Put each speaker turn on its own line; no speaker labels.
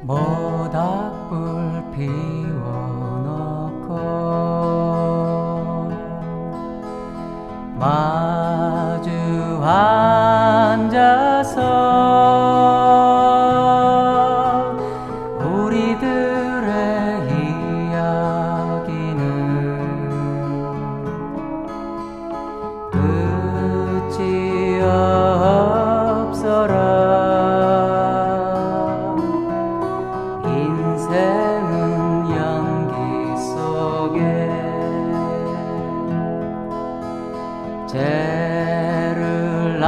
모닥불 피워놓고 마주 앉아서 우리들의 이야기는 끝이 없어라. 인생은 연기 속에 죄를